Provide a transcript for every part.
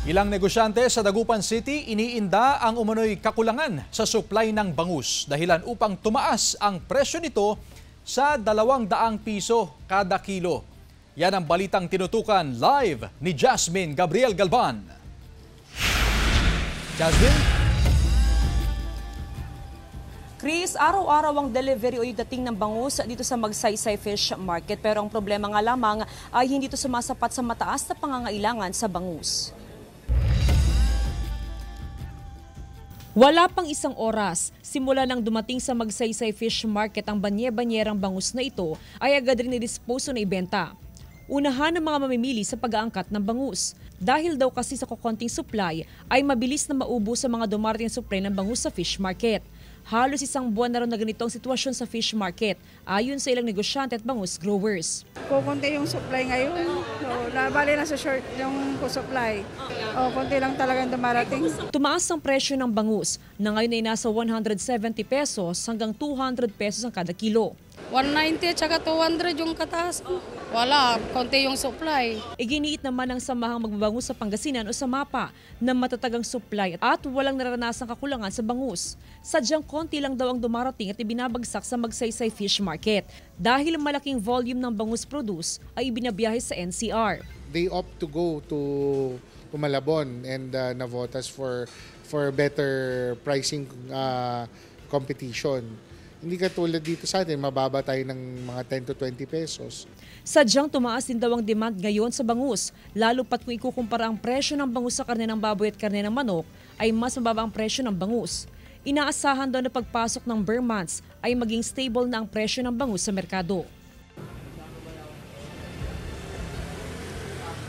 Ilang negosyante sa Dagupan City iniinda ang umano'y kakulangan sa supply ng bangus dahilan upang tumaas ang presyo nito sa 200 piso kada kilo. Yan ang balitang tinutukan live ni Jasmine Gabriel Galban. Jasmine? Chris, araw-araw ang delivery o yung dating ng bangus dito sa Magsaysay Fish Market. Pero ang problema nga lamang ay hindi ito sumasapat sa mataas na pangangailangan sa bangus. Wala pang isang oras, simula nang dumating sa Magsaysay Fish Market ang banye-banyerang bangus na ito ay agad rin nidisposo na ibenta. Unahan ng mga mamimili sa pag-aangkat ng bangus. Dahil daw kasi sa kukonting supply ay mabilis na maubos sa mga dumarating supply ng bangus sa fish market. Halos isang buwan na rin na ganito ang sitwasyon sa fish market, ayon sa ilang negosyante at bangus growers. Kukunti yung supply ngayon. So, nabali na sa short yung supply. Kunti lang talagang dumarating. Tumaas ang presyo ng bangus na ngayon ay nasa 170 pesos hanggang 200 pesos ang kada kilo. 190 at saka 200 yung kataas. Wala, konti yung supply. Iginiit naman ng samahang magbabangus sa Pangasinan o sa MAPA na matatagang supply at walang naranasang kakulangan sa bangus. Sadyang konti lang daw ang dumarating at ibinabagsak sa Magsaysay Fish Market. Dahil malaking volume ng bangus produce ay ibinabiyahe sa NCR. They opt to go to Malabon and Navotas for better pricing competition. Hindi katulad dito sa atin, mababa tayo ng mga 10 to 20 pesos. Sadyang tumaas din daw ang demand ngayon sa bangus, lalo pat kung ikukumpara ang presyo ng bangus sa karne ng baboy at karne ng manok, ay mas mababa ang presyo ng bangus. Inaasahan daw na pagpasok ng bare months ay maging stable na ang presyo ng bangus sa merkado.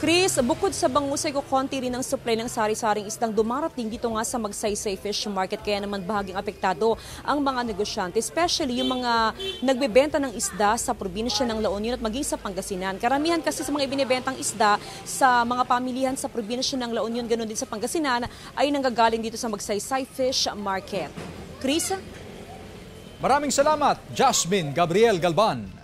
Chris, bukod sa bangus ay kukonti rin ang supply ng sari-saring isdang dumarating dito nga sa Magsaysay Fish Market, kaya naman bahaging apektado ang mga negosyante, especially yung mga nagbebenta ng isda sa probinsya ng La Union at maging sa Pangasinan. Karamihan kasi sa mga ibinebentang isda sa mga pamilihan sa probinsya ng La Union, ganoon din sa Pangasinan, ay nanggagaling dito sa Magsaysay Fish Market. Chris? Maraming salamat, Jasmine Gabriel Galban.